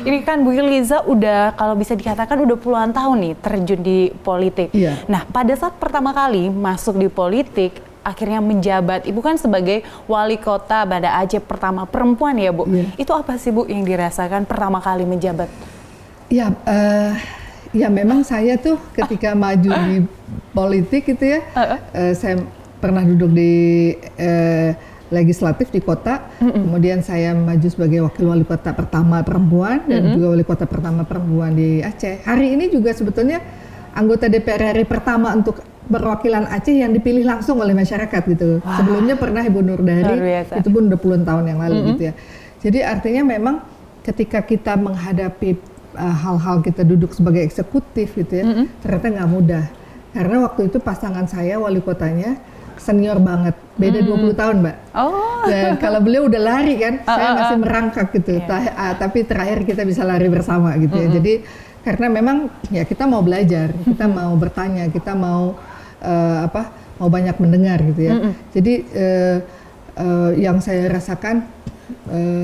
Ini kan Bu Iliza udah kalau bisa dikatakan udah puluhan tahun nih terjun di politik. Iya. Nah, pada saat pertama kali masuk di politik, akhirnya menjabat, Ibu kan sebagai wali kota Banda Aceh pertama perempuan ya Bu. Iya. Itu apa sih Bu yang dirasakan pertama kali menjabat? Ya, ya memang saya tuh ketika maju di politik gitu ya, saya pernah duduk di legislatif di kota, kemudian saya maju sebagai wakil wali kota pertama perempuan dan juga wali kota pertama perempuan di Aceh. Hari ini juga sebetulnya anggota DPR RI pertama untuk perwakilan Aceh yang dipilih langsung oleh masyarakat gitu. Wah. Sebelumnya pernah Ibu Nurdari, itu pun udah puluhan tahun yang lalu gitu ya. Jadi artinya memang ketika kita menghadapi hal-hal kita duduk sebagai eksekutif gitu ya, ternyata nggak mudah. Karena waktu itu pasangan saya wali kotanya senior banget, beda 20 tahun Mbak. Oh. Dan kalau beliau udah lari kan, saya masih merangkak gitu. Tapi terakhir kita bisa lari bersama gitu ya. Jadi karena memang ya kita mau belajar, kita mau bertanya, kita mau mau banyak mendengar gitu ya. Jadi yang saya rasakan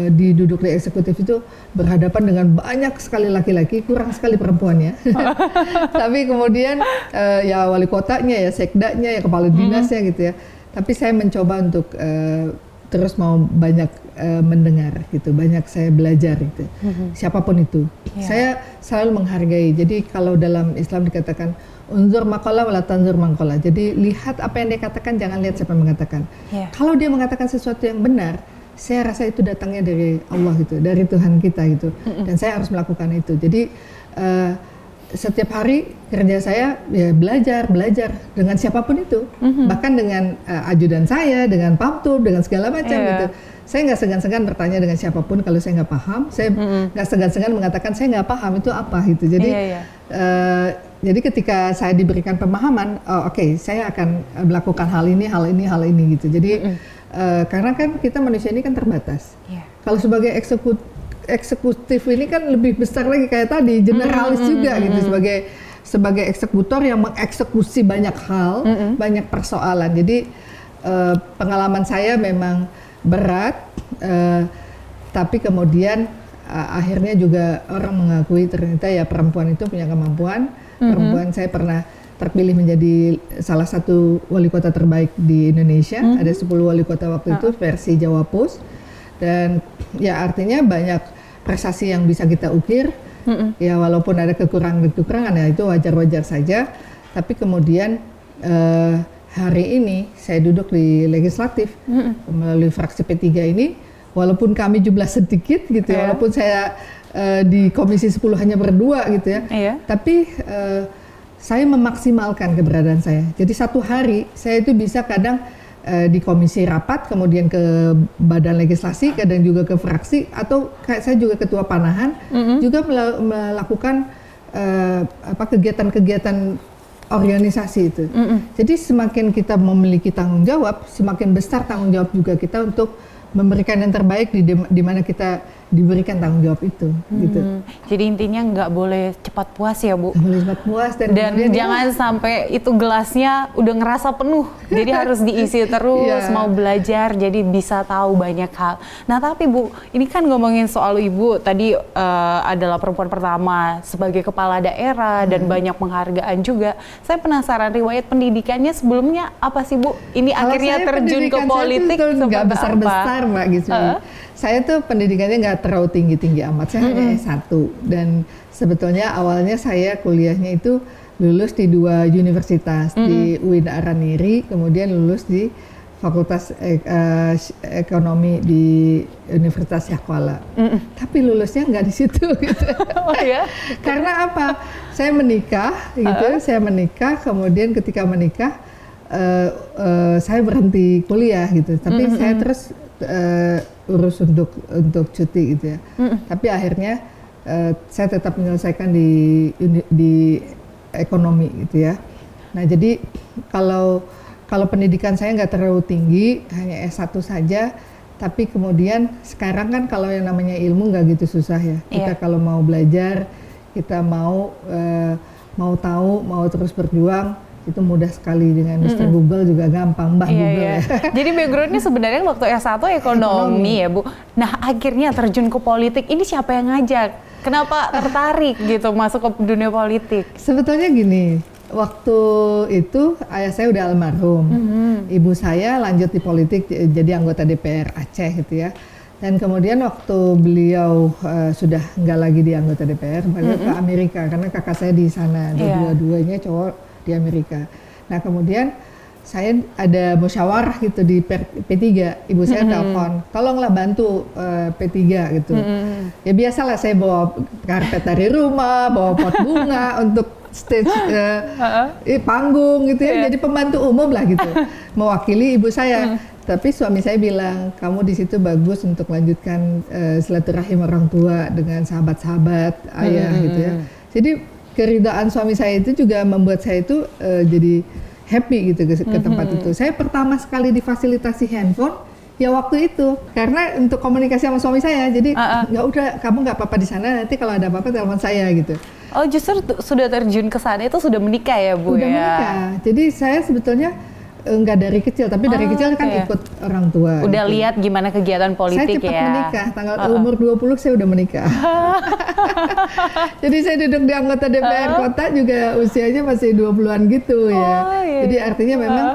di duduk di eksekutif itu berhadapan dengan banyak sekali laki-laki, kurang sekali perempuannya. Tapi kemudian ya wali kotanya, ya sekdanya, ya kepala dinasnya gitu ya. Tapi saya mencoba untuk terus mau banyak mendengar gitu, banyak saya belajar gitu. Siapapun itu, saya selalu menghargai. Jadi kalau dalam Islam dikatakan unzur maqala wala tanzur maqala. Jadi lihat apa yang dia katakan, jangan lihat siapa yang mengatakan. Kalau dia mengatakan sesuatu yang benar, saya rasa itu datangnya dari Allah gitu, dari Tuhan kita gitu, dan saya harus melakukan itu. Jadi setiap hari kerja saya ya belajar dengan siapapun itu, bahkan dengan ajudan saya, dengan pamtub, dengan segala macam gitu. Saya nggak segan-segan bertanya dengan siapapun kalau saya nggak paham. Saya nggak segan-segan mengatakan saya nggak paham itu apa gitu. Jadi jadi ketika saya diberikan pemahaman, oke, saya akan melakukan hal ini gitu. Jadi karena kan kita manusia ini kan terbatas. Kalau sebagai eksekutif ini kan lebih besar lagi kayak tadi, generalis juga gitu, sebagai eksekutor yang mengeksekusi banyak hal, banyak persoalan. Jadi pengalaman saya memang berat, tapi kemudian akhirnya juga orang mengakui ternyata ya perempuan itu punya kemampuan. Perempuan, saya pernah terpilih menjadi salah satu wali kota terbaik di Indonesia. Ada 10 wali kota waktu itu versi Jawa Post, dan ya artinya banyak prestasi yang bisa kita ukir. Ya walaupun ada kekurangan ya itu wajar-wajar saja. Tapi kemudian hari ini saya duduk di legislatif melalui fraksi P3 ini, walaupun kami jumlah sedikit gitu, walaupun saya di Komisi 10 hanya berdua gitu ya, tapi saya memaksimalkan keberadaan saya. Jadi satu hari saya itu bisa kadang di komisi rapat, kemudian ke badan legislasi, kadang juga ke fraksi, atau saya juga ketua panahan, juga melakukan kegiatan-kegiatan organisasi itu. Jadi semakin kita memiliki tanggung jawab, semakin besar tanggung jawab juga kita untuk memberikan yang terbaik di mana kita diberikan tanggung jawab itu. Gitu. Jadi intinya nggak boleh cepat puas ya Bu? Nggak boleh cepat puas, dan jangan sampai itu gelasnya udah ngerasa penuh, jadi harus diisi terus, mau belajar, jadi bisa tahu banyak hal. Nah tapi Bu, ini kan ngomongin soal Ibu tadi adalah perempuan pertama sebagai kepala daerah dan banyak penghargaan juga. Saya penasaran riwayat pendidikannya sebelumnya apa sih Bu? Ini kalau akhirnya terjun ke politik nggak besar-besar Mbak gitu. Saya tuh pendidikannya nggak terlalu tinggi-tinggi amat, saya hanya S1, dan sebetulnya awalnya saya kuliahnya itu lulus di 2 universitas, di UIN Araniri, kemudian lulus di Fakultas Ekonomi di Universitas Syahkuala. Tapi lulusnya nggak di situ gitu. Oh ya? Karena apa? Saya menikah gitu, kemudian ketika menikah saya berhenti kuliah gitu, tapi saya terus urus untuk cuti gitu ya. Tapi akhirnya saya tetap menyelesaikan di ekonomi gitu ya. Nah jadi kalau pendidikan saya nggak terlalu tinggi, hanya S1 saja, tapi kemudian sekarang kan kalau yang namanya ilmu nggak gitu susah ya. Kita kalau mau belajar, kita mau tahu, mau terus berjuang, itu mudah sekali. Dengan Mr. Google juga gampang, Mbak Google ya. Jadi backgroundnya sebenarnya waktu S1 ekonomi ya Bu. Nah akhirnya terjun ke politik, ini siapa yang ngajak? Kenapa tertarik gitu masuk ke dunia politik? Sebetulnya gini, waktu itu ayah saya udah almarhum, ibu saya lanjut di politik jadi anggota DPR Aceh gitu ya. Dan kemudian waktu beliau sudah nggak lagi di anggota DPR, balik ke Amerika karena kakak saya di sana, dua-duanya cowok di Amerika. Nah kemudian saya ada musyawarah gitu di P3, ibu saya telepon, tolonglah bantu P3 gitu. Ya biasalah saya bawa karpet dari rumah, bawa pot bunga untuk stage panggung gitu ya, jadi pembantu umum lah gitu, mewakili ibu saya. Tapi suami saya bilang, kamu di situ bagus untuk lanjutkan silaturahim orang tua dengan sahabat-sahabat ayah gitu ya. Jadi keridaan suami saya itu juga membuat saya itu jadi happy gitu ke tempat itu. Saya pertama sekali difasilitasi handphone ya waktu itu, karena untuk komunikasi sama suami saya. Jadi nggak udah, kamu nggak apa-apa di sana, nanti kalau ada apa-apa telepon saya gitu. Oh justru sudah terjun ke sana itu sudah menikah ya Bu? Udah menikah. Jadi saya sebetulnya enggak dari kecil, tapi dari kecil kan ikut orang tua. Udah gitu. lihat gimana kegiatan politik ya? Saya cepat menikah, tanggal umur 20 saya udah menikah. Jadi saya duduk di anggota DPR kota juga usianya masih 20-an gitu ya. Jadi artinya memang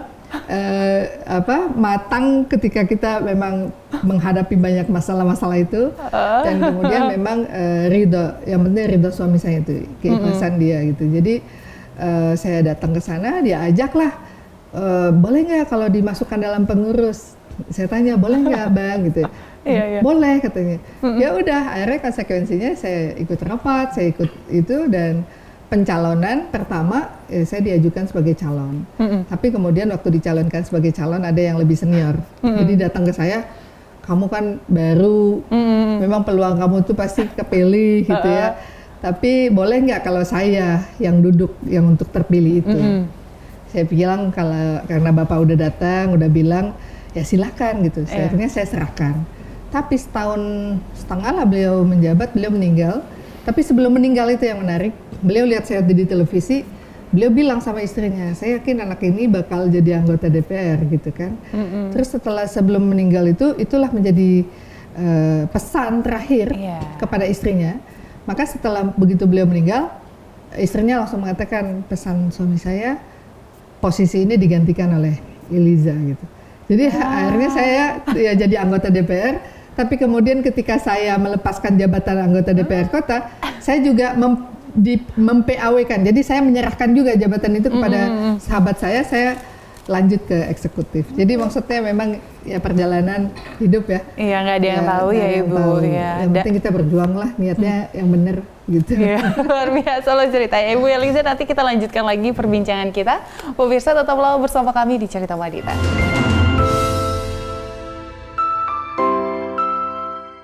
matang ketika kita memang menghadapi banyak masalah-masalah itu, dan kemudian memang ridho, yang penting ridho suami saya itu, keikhlasan dia gitu. Jadi saya datang ke sana, dia ajak lah, boleh nggak kalau dimasukkan dalam pengurus? Saya tanya, boleh nggak Bang gitu? Boleh katanya. Ya udah, akhirnya konsekuensinya saya ikut rapat, saya ikut itu, dan pencalonan pertama saya diajukan sebagai calon. Tapi kemudian waktu dicalonkan sebagai calon ada yang lebih senior. Jadi datang ke saya, kamu kan baru, memang peluang kamu tuh pasti kepilih gitu ya. Tapi boleh nggak kalau saya yang duduk, yang untuk terpilih itu? Saya bilang karena Bapak udah datang, udah bilang, ya silakan gitu. Akhirnya saya serahkan. Tapi setahun setengah lah beliau menjabat, beliau meninggal. Tapi sebelum meninggal itu yang menarik, beliau lihat saya di televisi, beliau bilang sama istrinya, saya yakin anak ini bakal jadi anggota DPR gitu kan. Terus sebelum meninggal itu, itulah menjadi pesan terakhir kepada istrinya. Maka setelah begitu beliau meninggal, istrinya langsung mengatakan, pesan suami saya, posisi ini digantikan oleh Eliza gitu. Jadi akhirnya saya ya jadi anggota DPR, tapi kemudian ketika saya melepaskan jabatan anggota DPR kota, saya juga mem-PAW-kan. Jadi saya menyerahkan juga jabatan itu kepada sahabat saya lanjut ke eksekutif. Jadi maksudnya memang ya perjalanan hidup ya. Iya, nggak ada yang tahu ya Ibu. Ya. Yang penting kita berjuang lah, niatnya yang benar gitu. Ya, luar biasa loh ceritanya. Ibu Eliza, nanti kita lanjutkan lagi perbincangan kita. Pemirsa tetaplah bersama kami di Cerita Wanita.